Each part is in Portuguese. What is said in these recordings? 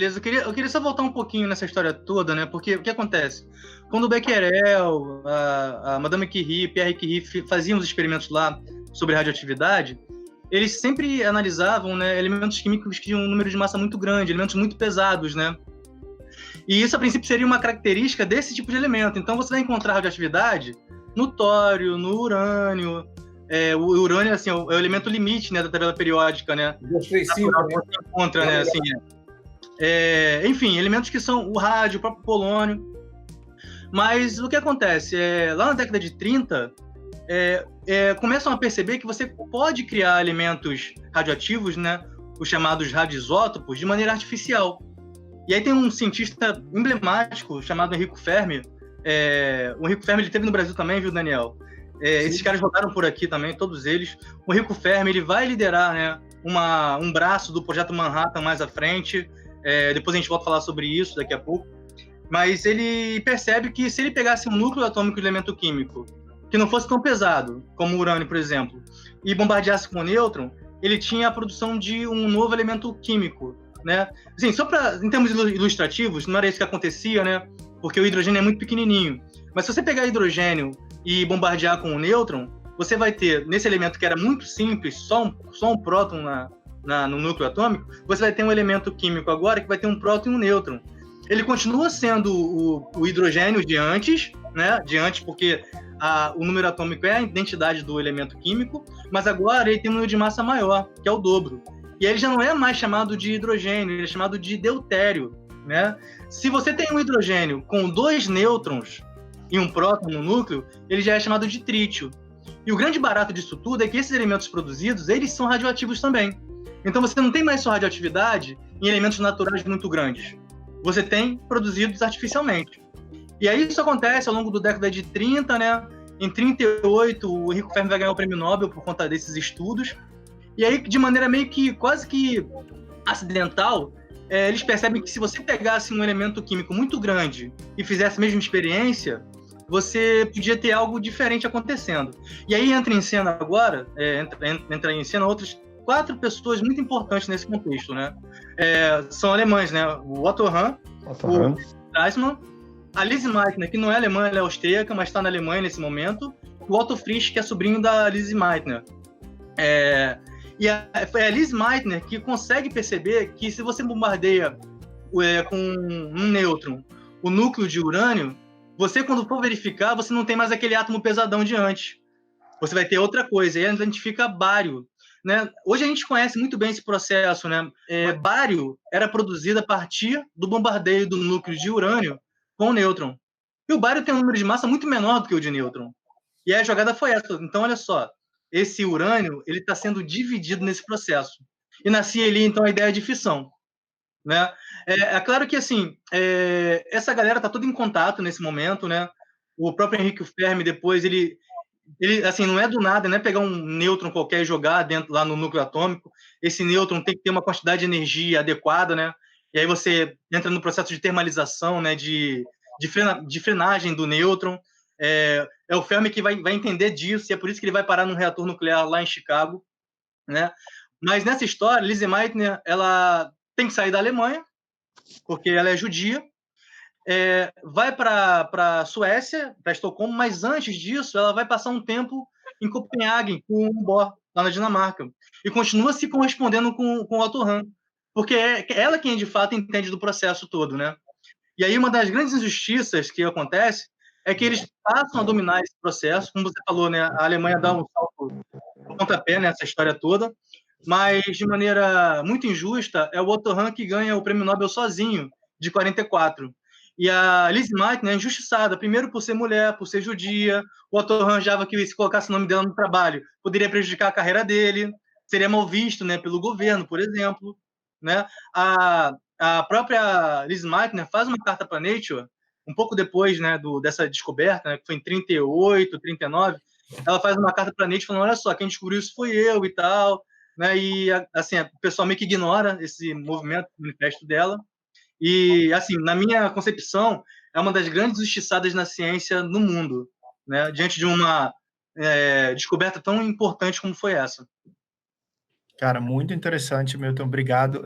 beleza. Eu queria só voltar um pouquinho nessa história toda, né? Porque o que acontece? Quando o Becquerel, a Madame Curie, Pierre Curie faziam os experimentos lá sobre radioatividade, eles sempre analisavam, né, elementos químicos que tinham um número de massa muito grande, elementos muito pesados, né? E isso, a princípio, seria uma característica desse tipo de elemento. Então, você vai encontrar radioatividade no tório, no urânio. O urânio, assim, é o elemento limite, né, da tabela periódica, né? 235, né? Você encontra, né, assim, enfim, elementos que são o rádio, o próprio polônio. Mas o que acontece? Lá na década de 30, começam a perceber que você pode criar elementos radioativos, né, os chamados radioisótopos, de maneira artificial. E aí tem um cientista emblemático chamado Enrico Fermi. O Enrico Fermi ele esteve no Brasil também, viu, Daniel? Esses caras rodaram por aqui também, todos eles. O Enrico Fermi ele vai liderar, né, um braço do Projeto Manhattan mais à frente. Depois a gente volta a falar sobre isso daqui a pouco. Mas ele percebe que se ele pegasse um núcleo atômico de elemento químico que não fosse tão pesado, como o urânio, por exemplo, e bombardeasse com o nêutron, ele tinha a produção de um novo elemento químico, né? Assim, só em termos ilustrativos, não era isso que acontecia, né? Porque o hidrogênio é muito pequenininho. Mas se você pegar hidrogênio e bombardear com o nêutron, você vai ter, nesse elemento que era muito simples, só um próton no núcleo atômico, você vai ter um elemento químico agora que vai ter um próton e um nêutron. Ele continua sendo o hidrogênio de antes, né? De antes, porque o número atômico é a identidade do elemento químico, mas agora ele tem um número de massa maior, que é o dobro. E ele já não é mais chamado de hidrogênio, ele é chamado de deutério, né? Se você tem um hidrogênio com 2 nêutrons e um próton no núcleo, ele já é chamado de trítio. E o grande barato disso tudo é que esses elementos produzidos, eles são radioativos também. Então você não tem mais só radioatividade em elementos naturais muito grandes. Você tem produzidos artificialmente. E aí isso acontece ao longo da década de 30, né? Em 38, o Enrico Fermi vai ganhar o prêmio Nobel por conta desses estudos. E aí, de maneira meio que quase que acidental, eles percebem que se você pegasse um elemento químico muito grande e fizesse a mesma experiência, você podia ter algo diferente acontecendo. E aí entra em cena agora, entra em cena outras 4 pessoas muito importantes nesse contexto, né? São alemães, né? O Otto Hahn, o Stresemann, a Lise Meitner, que não é alemã, ela é austríaca, mas está na Alemanha nesse momento, o Otto Frisch, que é sobrinho da Lise Meitner. E é a Lise Meitner que consegue perceber que se você bombardeia com um nêutron o núcleo de urânio, você, quando for verificar, você não tem mais aquele átomo pesadão de antes. Você vai ter outra coisa, e ela identifica bário. Né? Hoje a gente conhece muito bem esse processo, né? Bário era produzido a partir do bombardeio do núcleo de urânio com o nêutron. E o bário tem um número de massa muito menor do que o de nêutron. E a jogada foi essa. Então, olha só, esse urânio ele está sendo dividido nesse processo. E nascia ali, então, a ideia de fissão. Né? Claro que, assim, essa galera está toda em contato nesse momento, né? O próprio Enrico Fermi, depois, ele assim, não é do nada, não é pegar um nêutron qualquer e jogar lá no núcleo atômico. Esse nêutron tem que ter uma quantidade de energia adequada, né? E aí você entra no processo de termalização, né? De frenagem do nêutron. É o Fermi que vai entender disso, e é por isso que ele vai parar num reator nuclear lá em Chicago, né? Mas nessa história, Lise Meitner, ela tem que sair da Alemanha, porque ela é judia, vai para a Suécia, para Estocolmo, mas antes disso, ela vai passar um tempo em Copenhague, com o Bohr, lá na Dinamarca, e continua se correspondendo com o Otto Hahn, porque é ela quem, de fato, entende do processo todo, né? E aí, uma das grandes injustiças que acontece é que eles passam a dominar esse processo, como você falou, né? A Alemanha dá um salto no pontapé nessa história toda, mas, de maneira muito injusta, é o Otto Hahn que ganha o prêmio Nobel sozinho, de 44. E a Lise Meitner é injustiçada, primeiro por ser mulher, por ser judia. O Otto Hahn achava que se colocasse o nome dela no trabalho, poderia prejudicar a carreira dele, seria mal visto, né, pelo governo, por exemplo. Né? A própria Lise Meitner faz uma carta para Nature, um pouco depois, né, dessa descoberta, né, que foi em 38, 39, ela faz uma carta para Nature falando, olha só, quem descobriu isso foi eu e tal, né, e assim, o pessoal meio que ignora esse movimento, manifesto dela, e assim, na minha concepção, é uma das grandes injustiçadas na ciência no mundo, né, diante de uma descoberta tão importante como foi essa. Cara, muito interessante, Milton. Obrigado.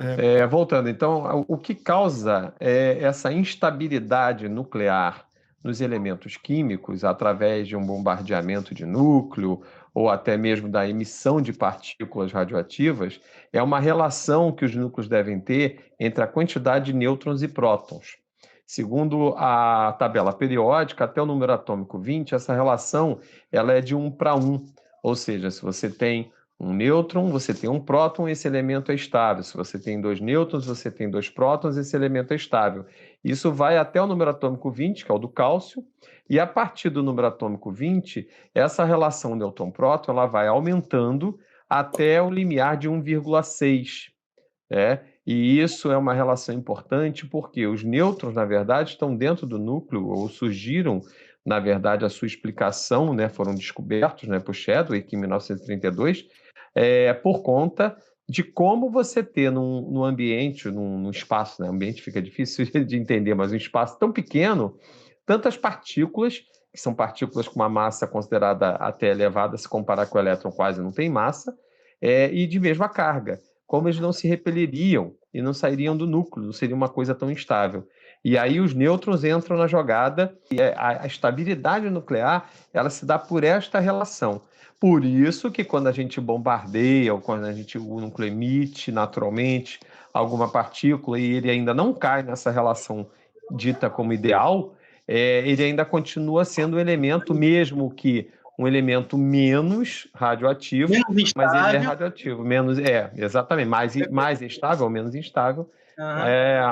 Voltando, então, o que causa essa instabilidade nuclear nos elementos químicos, através de um bombardeamento de núcleo, ou até mesmo da emissão de partículas radioativas, é uma relação que os núcleos devem ter entre a quantidade de nêutrons e prótons. Segundo a tabela periódica, até o número atômico 20, essa relação ela é de 1 para 1, ou seja, se você tem um nêutron, você tem um próton, esse elemento é estável. Se você tem 2 nêutrons, você tem 2 prótons, esse elemento é estável. Isso vai até o número atômico 20, que é o do cálcio, e a partir do número atômico 20, essa relação nêutron-próton ela vai aumentando até o limiar de 1,6. E isso é uma relação importante porque os nêutrons, na verdade, estão dentro do núcleo, ou surgiram, na verdade, a sua explicação, foram descobertos, por Chadwick em 1932, por conta de como você ter num ambiente, num espaço, ambiente fica difícil de entender, mas um espaço tão pequeno, tantas partículas, que são partículas com uma massa considerada até elevada, se comparar com o elétron quase não tem massa, e de mesma carga, como eles não se repeliriam e não sairiam do núcleo, não seria uma coisa tão instável. E aí os nêutrons entram na jogada e a estabilidade nuclear ela se dá por esta relação. Por isso que quando a gente bombardeia ou quando o núcleo emite naturalmente alguma partícula e ele ainda não cai nessa relação dita como ideal, ele ainda continua sendo um elemento, mesmo que um elemento menos radioativo, Menos mas ele é instável. radioativo, exatamente, mais instável, menos instável,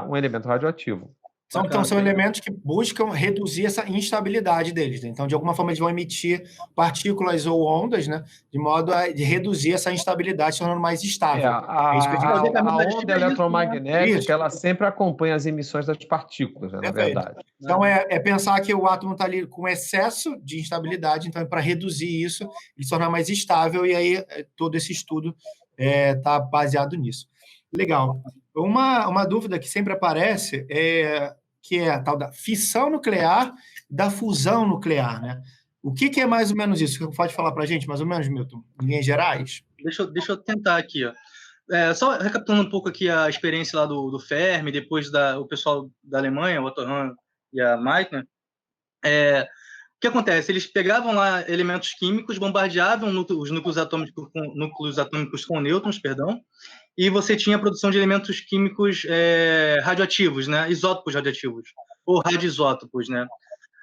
um elemento radioativo. Então, são elementos que buscam reduzir essa instabilidade deles, né? Então, de alguma forma, eles vão emitir partículas ou ondas, né? De modo a reduzir essa instabilidade, tornando mais estável. É isso que a gente a onda eletromagnética, isso. ela sempre acompanha as emissões das partículas, na Perfeito. verdade. Então, é pensar que o átomo está ali com excesso de instabilidade, então, para reduzir isso, ele se tornar mais estável, e aí todo esse estudo está baseado nisso. Legal. Uma dúvida que sempre aparece que é a tal da fissão nuclear, da fusão nuclear, né? O que é mais ou menos isso? Você pode falar para a gente, mais ou menos, Milton, em linhas gerais? Deixa eu tentar aqui, ó. Só recapitulando um pouco aqui a experiência lá do Fermi, depois o pessoal da Alemanha, o Otto Hahn e a Meitner. O que acontece? Eles pegavam lá elementos químicos, bombardeavam os núcleos atômicos com nêutrons, perdão, e você tinha a produção de elementos químicos radioativos, né? Isótopos radioativos, ou radioisótopos, né?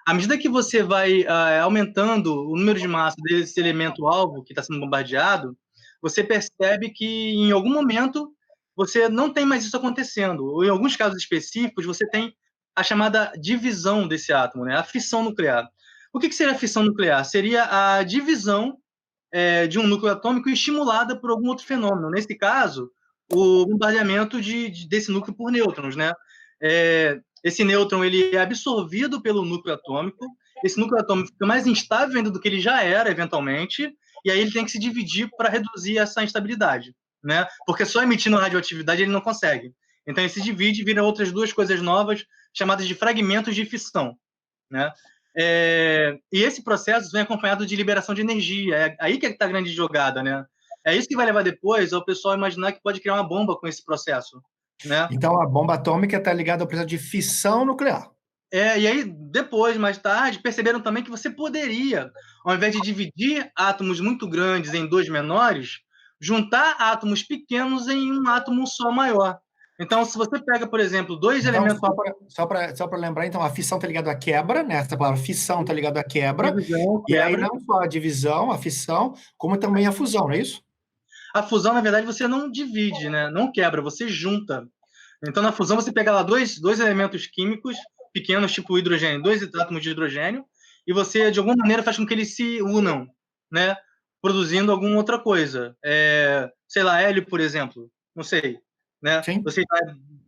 À medida que você vai aumentando o número de massa desse elemento-alvo que está sendo bombardeado, você percebe que, em algum momento, você não tem mais isso acontecendo. Ou, em alguns casos específicos, você tem a chamada divisão desse átomo, né? A fissão nuclear. O que seria a fissão nuclear? Seria a divisão de um núcleo atômico estimulada por algum outro fenômeno. Nesse caso, o bombardeamento desse núcleo por nêutrons, né? Esse nêutron ele é absorvido pelo núcleo atômico, esse núcleo atômico fica mais instável ainda do que ele já era, eventualmente, e aí ele tem que se dividir para reduzir essa instabilidade, né? Porque só emitindo radioatividade ele não consegue. Então ele se divide e vira outras duas coisas novas, chamadas de fragmentos de fissão, né? E esse processo vem acompanhado de liberação de energia. É aí que está a grande jogada, né? É isso que vai levar depois ao pessoal imaginar que pode criar uma bomba com esse processo, né? Então, a bomba atômica está ligada ao processo de fissão nuclear. E aí, depois, mais tarde, perceberam também que você poderia, ao invés de dividir átomos muito grandes em dois menores, juntar átomos pequenos em um átomo só maior. Então, se você pega, por exemplo, dois elementos... Só para lembrar, então, a fissão está ligada à quebra, né? Essa palavra fissão está ligada à quebra. Divisão, e aí não só a divisão, a fissão, como também a fusão, não é isso? A fusão, na verdade, você não divide, né? Não quebra, você junta. Então, na fusão, você pega lá dois elementos químicos pequenos, tipo hidrogênio, dois átomos de hidrogênio, e você, de alguma maneira, faz com que eles se unam, né? Produzindo alguma outra coisa. Sei lá, hélio, por exemplo. Não sei. Né? Sim. Você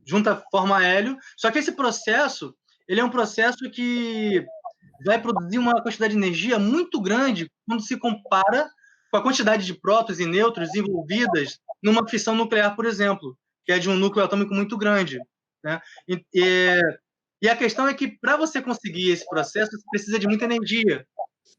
junta, forma hélio. Só que esse processo, ele é um processo que vai produzir uma quantidade de energia muito grande quando se compara com a quantidade de prótons e nêutrons envolvidas numa fissão nuclear, por exemplo, que é de um núcleo atômico muito grande. Né? E a questão é que, para você conseguir esse processo, você precisa de muita energia.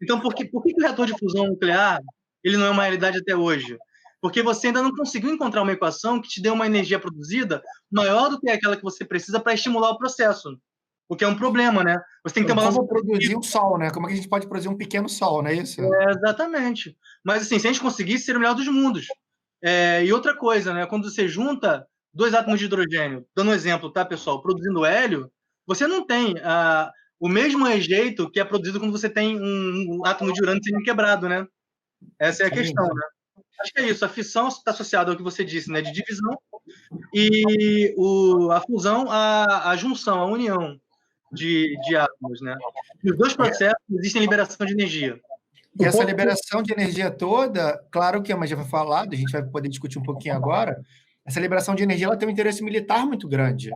Então, por que o reator de fusão nuclear ele não é uma realidade até hoje? porque você ainda não conseguiu encontrar uma equação que te dê uma energia produzida maior do que aquela que você precisa para estimular o processo, o que é um problema, né? Você tem que ter uma balança. Como produzir um sol, né? Como é que a gente pode produzir um pequeno sol, não é isso? Exatamente. Mas, assim, se a gente conseguisse, seria o melhor dos mundos. E outra coisa, né? Quando você junta dois átomos de hidrogênio, dando um exemplo, tá, pessoal? Produzindo hélio, você não tem o mesmo rejeito que é produzido quando você tem um átomo de urânio sendo quebrado, né? Essa é a questão, né? Acho que é isso. A fissão está associada ao que você disse, né? De divisão. E a fusão, a junção, a união de átomos, né? Nos dois processos existem liberação de energia. E essa liberação de energia toda, claro que a Mãe já vai falar, a gente vai poder discutir um pouquinho agora, essa liberação de energia ela tem um interesse militar muito grande.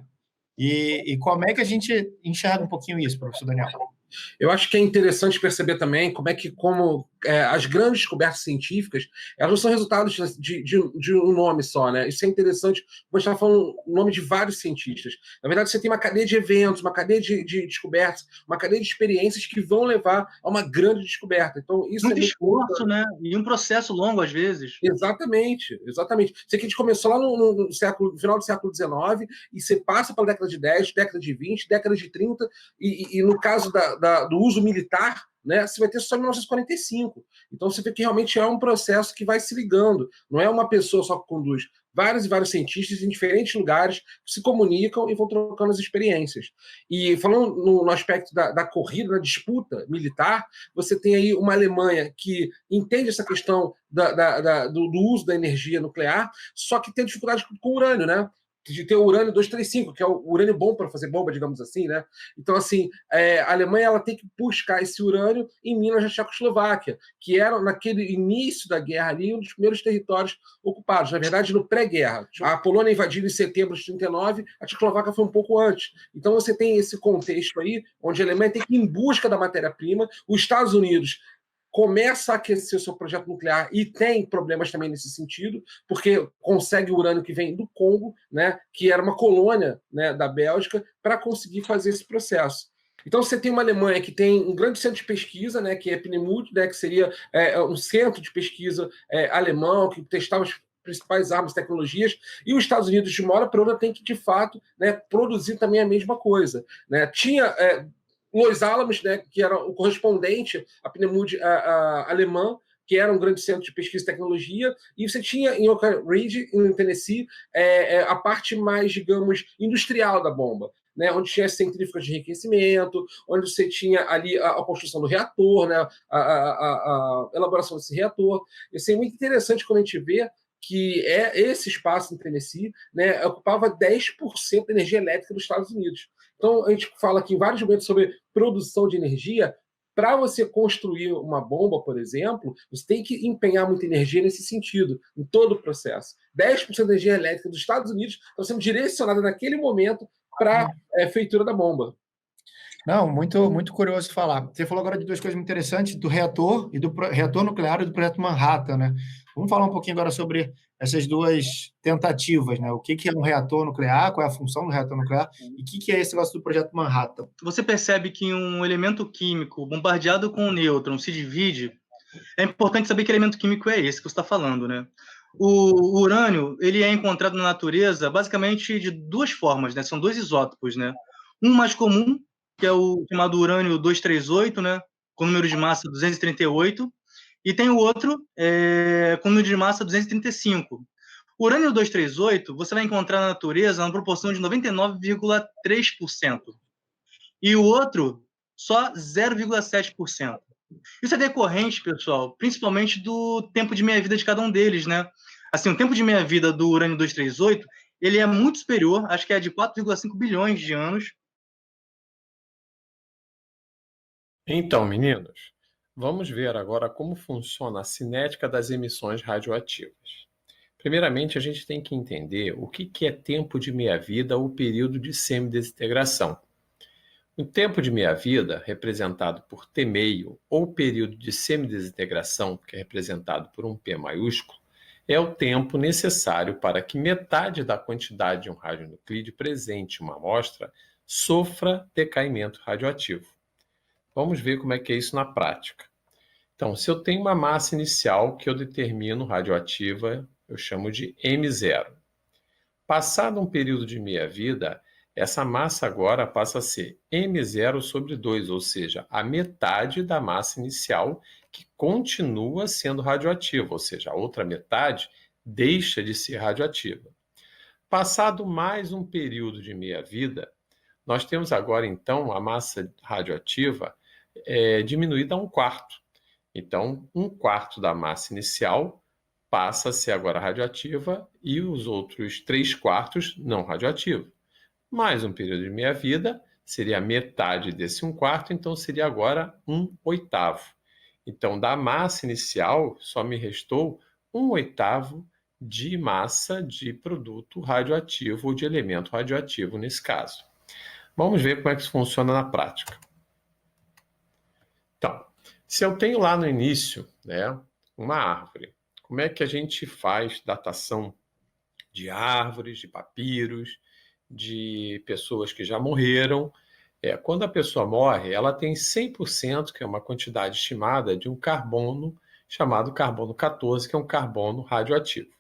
E como é que a gente enxerga um pouquinho isso, professor Daniel? Eu acho que é interessante perceber também como as grandes descobertas científicas, elas não são resultados de um nome só, né? Isso é interessante, porque a gente está falando o nome de vários cientistas. Na verdade, você tem uma cadeia de eventos, uma cadeia de descobertas, uma cadeia de experiências que vão levar a uma grande descoberta. Então, isso muito esforço, né? E um processo longo, às vezes. Exatamente, exatamente. Isso aqui a gente começou lá no final do século XIX, e você passa pela década de 10, década de 20, década de 30, e no caso do uso militar, né, você vai ter só em 1945. Então você vê que realmente é um processo que vai se ligando. Não é uma pessoa só que conduz. Vários e vários cientistas em diferentes lugares se comunicam e vão trocando as experiências. E falando no aspecto da corrida, da disputa militar, você tem aí uma Alemanha que entende essa questão do uso da energia nuclear, só que tem dificuldade com o urânio, né? De ter o urânio 235, que é o urânio bom para fazer bomba, digamos assim, né? Então, assim, a Alemanha ela tem que buscar esse urânio em Minas da Tchecoslováquia, que era, naquele início da guerra ali, um dos primeiros territórios ocupados, na verdade, no pré-guerra. A Polônia invadiu em setembro de 1939, a Tchecoslováquia foi um pouco antes. Então, você tem esse contexto aí, onde a Alemanha tem que ir em busca da matéria-prima, os Estados Unidos começa a aquecer o seu projeto nuclear e tem problemas também nesse sentido, porque consegue o urânio que vem do Congo, né, que era uma colônia, né, da Bélgica, para conseguir fazer esse processo. Então você tem uma Alemanha que tem um grande centro de pesquisa, né, que é Pnemut, né, que seria um centro de pesquisa alemão, que testava as principais armas, tecnologias, e os Estados Unidos, de uma hora para outra, tem que, de fato, né, produzir também a mesma coisa. Né? Tinha Los Alamos, né, que era o correspondente à Pnemut alemã, que era um grande centro de pesquisa e tecnologia, e você tinha em Oak Ridge, em Tennessee, a parte mais, digamos, industrial da bomba, né, onde tinha centrífugas de enriquecimento, onde você tinha ali a construção do reator, né, a elaboração desse reator. Isso é muito interessante quando a gente vê que esse espaço em Tennessee, né, ocupava 10% da energia elétrica dos Estados Unidos. Então, a gente fala aqui em vários momentos sobre produção de energia. Para você construir uma bomba, por exemplo, você tem que empenhar muita energia nesse sentido, em todo o processo. 10% da energia elétrica dos Estados Unidos está sendo direcionada naquele momento para a feitura da bomba. Não, muito, muito curioso falar. Você falou agora de duas coisas muito interessantes, do reator, e do reator nuclear e do projeto Manhattan, né? Vamos falar um pouquinho agora sobre essas duas tentativas, né? O que é um reator nuclear, qual é a função do reator nuclear, e o que é esse negócio do projeto Manhattan? Você percebe que um elemento químico bombardeado com um nêutron se divide. É importante saber que elemento químico é esse que você está falando, né? O urânio, ele é encontrado na natureza basicamente de duas formas, né? São dois isótopos, né? Um mais comum, que é o chamado urânio 238, né? Com número de massa 238, e tem o outro com número de massa 235. O urânio 238 você vai encontrar na natureza na proporção de 99,3%. E o outro, só 0,7%. Isso é decorrente, pessoal, principalmente do tempo de meia-vida de cada um deles, né? Assim, o tempo de meia-vida do urânio 238, ele é muito superior, acho que é de 4,5 bilhões de anos. Então, meninos, vamos ver agora como funciona a cinética das emissões radioativas. Primeiramente, a gente tem que entender o que é tempo de meia-vida ou período de semidesintegração. O tempo de meia-vida, representado por T meio, ou período de semidesintegração, que é representado por um P maiúsculo, é o tempo necessário para que metade da quantidade de um radionuclídeo presente em uma amostra sofra decaimento radioativo. Vamos ver como é que é isso na prática. Então, se eu tenho uma massa inicial que eu determino radioativa eu chamo de M0. Passado um período de meia-vida, essa massa agora passa a ser M0 sobre 2, ou seja, a metade da massa inicial que continua sendo radioativa, ou seja, a outra metade deixa de ser radioativa. Passado mais um período de meia-vida, nós temos agora, então, a massa radioativa diminuída a 1/4. Então, 1/4 da massa inicial passa a ser agora radioativa e os outros 3/4 não radioativos. Mais um período de meia-vida seria a metade desse 1/4, então seria agora 1/8. Então, da massa inicial, só me restou 1/8 de massa de produto radioativo ou de elemento radioativo nesse caso. Vamos ver como é que isso funciona na prática. Então, se eu tenho lá no início, né, uma árvore, como é que a gente faz datação de árvores, de papiros, de pessoas que já morreram? Quando a pessoa morre, ela tem 100%, que é uma quantidade estimada, de um carbono chamado carbono 14, que é um carbono radioativo.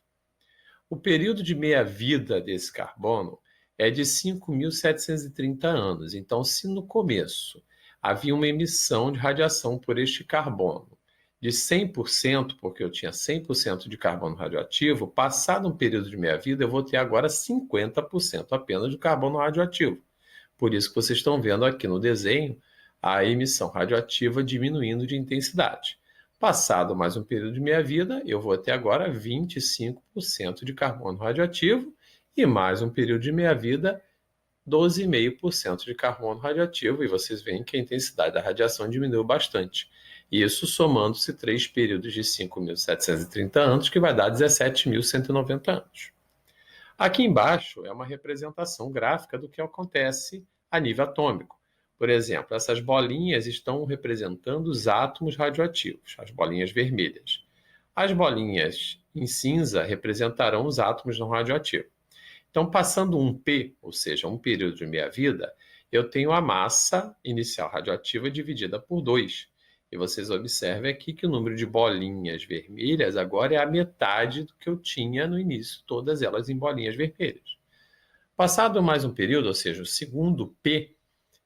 O período de meia-vida desse carbono é de 5.730 anos. Então, se no começo havia uma emissão de radiação por este carbono de 100%, porque eu tinha 100% de carbono radioativo, passado um período de meia-vida, eu vou ter agora 50% apenas de carbono radioativo. Por isso que vocês estão vendo aqui no desenho a emissão radioativa diminuindo de intensidade. Passado mais um período de meia-vida, eu vou ter agora 25% de carbono radioativo e mais um período de meia-vida, 12,5% de carbono radioativo. E vocês veem que a intensidade da radiação diminuiu bastante. Isso somando-se 3 períodos de 5.730 anos, que vai dar 17.190 anos. Aqui embaixo é uma representação gráfica do que acontece a nível atômico. Por exemplo, essas bolinhas estão representando os átomos radioativos, as bolinhas vermelhas. As bolinhas em cinza representarão os átomos não radioativos. Então, passando um P, ou seja, um período de meia-vida, eu tenho a massa inicial radioativa dividida por 2. E vocês observem aqui que o número de bolinhas vermelhas agora é a metade do que eu tinha no início, todas elas em bolinhas vermelhas. Passado mais um período, ou seja, o segundo P,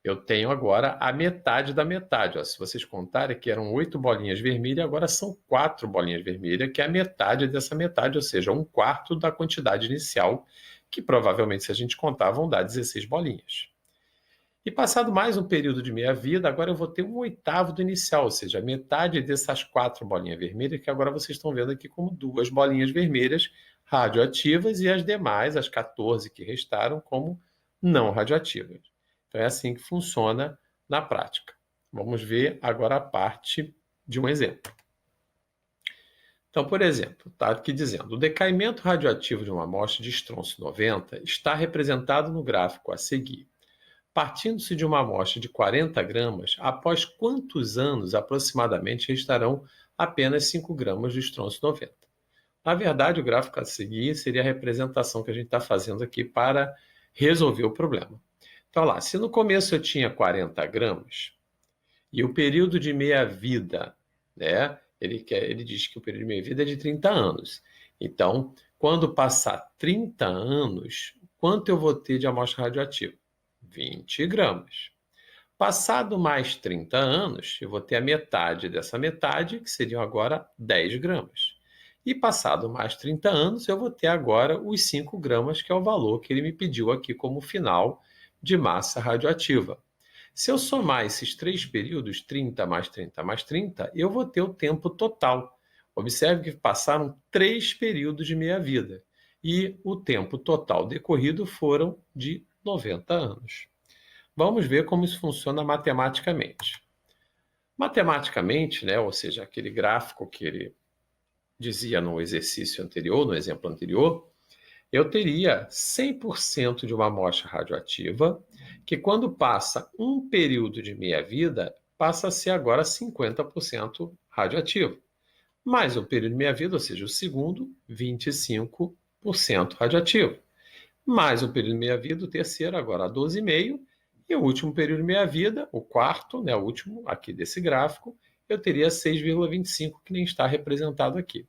eu tenho agora a metade da metade. Se vocês contarem que eram 8 bolinhas vermelhas, agora são 4 bolinhas vermelhas, que é a metade dessa metade, ou seja, 1/4 da quantidade inicial, que provavelmente, se a gente contar, vão dar 16 bolinhas. E passado mais um período de meia-vida, agora eu vou ter 1/8 do inicial, ou seja, metade dessas 4 bolinhas vermelhas, que agora vocês estão vendo aqui como 2 bolinhas vermelhas radioativas e as demais, as 14 que restaram, como não radioativas. Então é assim que funciona na prática. Vamos ver agora a parte de um exemplo. Então, por exemplo, está aqui dizendo: o decaimento radioativo de uma amostra de estronço 90 está representado no gráfico a seguir. Partindo-se de uma amostra de 40 gramas, após quantos anos aproximadamente restarão apenas 5 gramas de estronço 90? Na verdade, o gráfico a seguir seria a representação que a gente está fazendo aqui para resolver o problema. Então, lá, se no começo eu tinha 40 gramas e o período de meia-vida, né, ele diz que o período de meia-vida é de 30 anos. Então, quando passar 30 anos, quanto eu vou ter de amostra radioativa? 20 gramas. Passado mais 30 anos, eu vou ter a metade dessa metade, que seriam agora 10 gramas. E passado mais 30 anos, eu vou ter agora os 5 gramas, que é o valor que ele me pediu aqui como final de massa radioativa. Se eu somar esses 3 períodos, 30 mais 30 mais 30, eu vou ter o tempo total. Observe que passaram 3 períodos de meia-vida. E o tempo total decorrido foram de 90 anos. Vamos ver como isso funciona matematicamente. Matematicamente, né, ou seja, aquele gráfico que ele dizia no exercício anterior, no exemplo anterior, eu teria 100% de uma amostra radioativa, que quando passa um período de meia-vida, passa a ser agora 50% radioativo. Mais um período de meia-vida, ou seja, o segundo, 25% radioativo. Mais um período de meia-vida, o terceiro, agora 12,5%, e o último período de meia-vida, o quarto, né, o último aqui desse gráfico, eu teria 6,25%, que nem está representado aqui.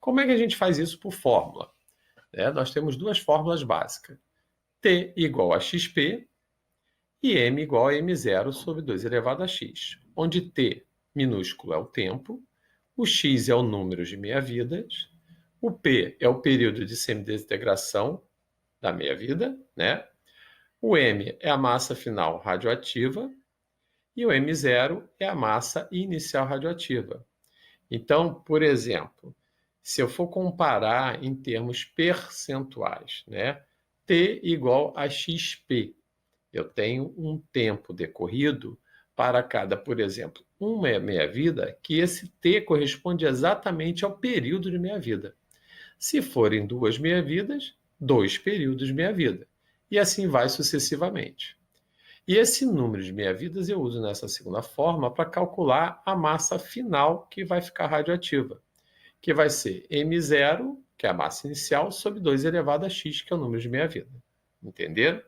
Como é que a gente faz isso por fórmula? Nós temos duas fórmulas básicas. T igual a xp e m igual a m0 sobre 2 elevado a x, onde t minúsculo é o tempo, o x é o número de meia-vidas, o p é o período de semidesintegração da meia-vida, né? O m é a massa final radioativa e o m0 é a massa inicial radioativa. Então, por exemplo, se eu for comparar em termos percentuais, né? T igual a XP. Eu tenho um tempo decorrido para cada, por exemplo, uma meia-vida, que esse T corresponde exatamente ao período de meia-vida. Se forem 2 meia-vidas, 2 períodos de meia-vida. E assim vai sucessivamente. E esse número de meia-vidas eu uso nessa segunda forma para calcular a massa final que vai ficar radioativa, que vai ser M0, que é a massa inicial, sobre 2 elevado a x, que é o número de meia-vida. Entenderam?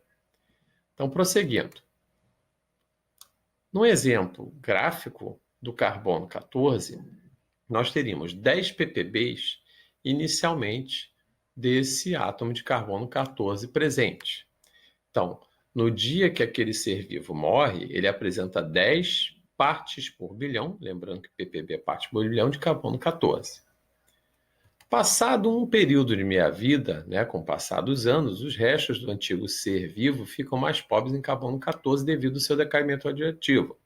Então, prosseguindo. No exemplo gráfico do carbono 14, nós teríamos 10 ppbs inicialmente desse átomo de carbono 14 presente. Então, no dia que aquele ser vivo morre, ele apresenta 10 partes por bilhão, lembrando que ppb é parte por bilhão, de carbono 14. Passado um período de meia-vida, com o passar dos anos, os restos do antigo ser vivo ficam mais pobres em carbono 14 devido ao seu decaimento radioativo.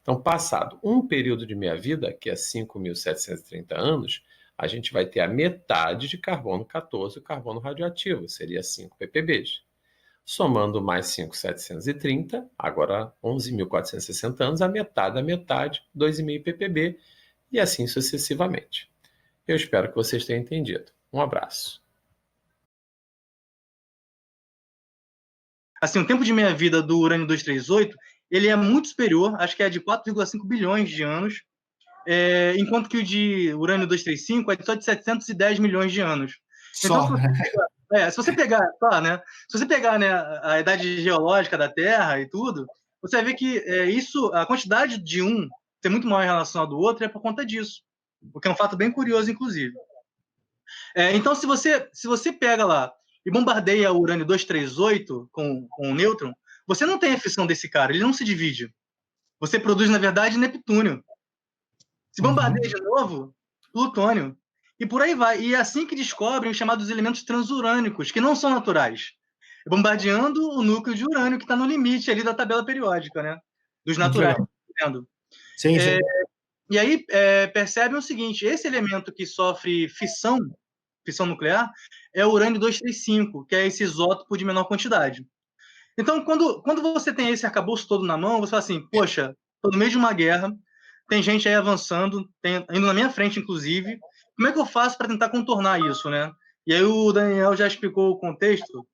Então, passado um período de meia-vida, que é 5.730 anos, a gente vai ter a metade de carbono 14, o carbono radioativo, seria 5 ppbs. Somando mais 5.730, agora 11.460 anos, a metade da metade, 2,5 ppb, e assim sucessivamente. Eu espero que vocês tenham entendido. Um abraço. Assim, o tempo de meia-vida do urânio 238, ele é muito superior, acho que é de 4,5 bilhões de anos, enquanto que o de urânio 235 é só de 710 milhões de anos. Então, se você pegar a idade geológica da Terra e tudo, você vai ver que a quantidade de um ser muito maior em relação ao do outro é por conta disso, o que é um fato bem curioso, inclusive. Então, se você pega lá e bombardeia o urânio 238 com um nêutron, você não tem a fissão desse cara, ele não se divide. Você produz, na verdade, Neptúnio. Se bombardeia de novo, plutônio. E por aí vai. E é assim que descobrem os chamados elementos transurânicos, que não são naturais. Bombardeando o núcleo de urânio, que está no limite ali da tabela periódica, né? Dos naturais. Sim, sim. E aí percebem o seguinte, esse elemento que sofre fissão nuclear, é o urânio 235, que é esse isótopo de menor quantidade. Então, quando você tem esse arcabouço todo na mão, você fala assim, poxa, estou no meio de uma guerra, tem gente aí avançando, indo na minha frente, inclusive, como é que eu faço para tentar contornar isso, né? E aí o Daniel já explicou o contexto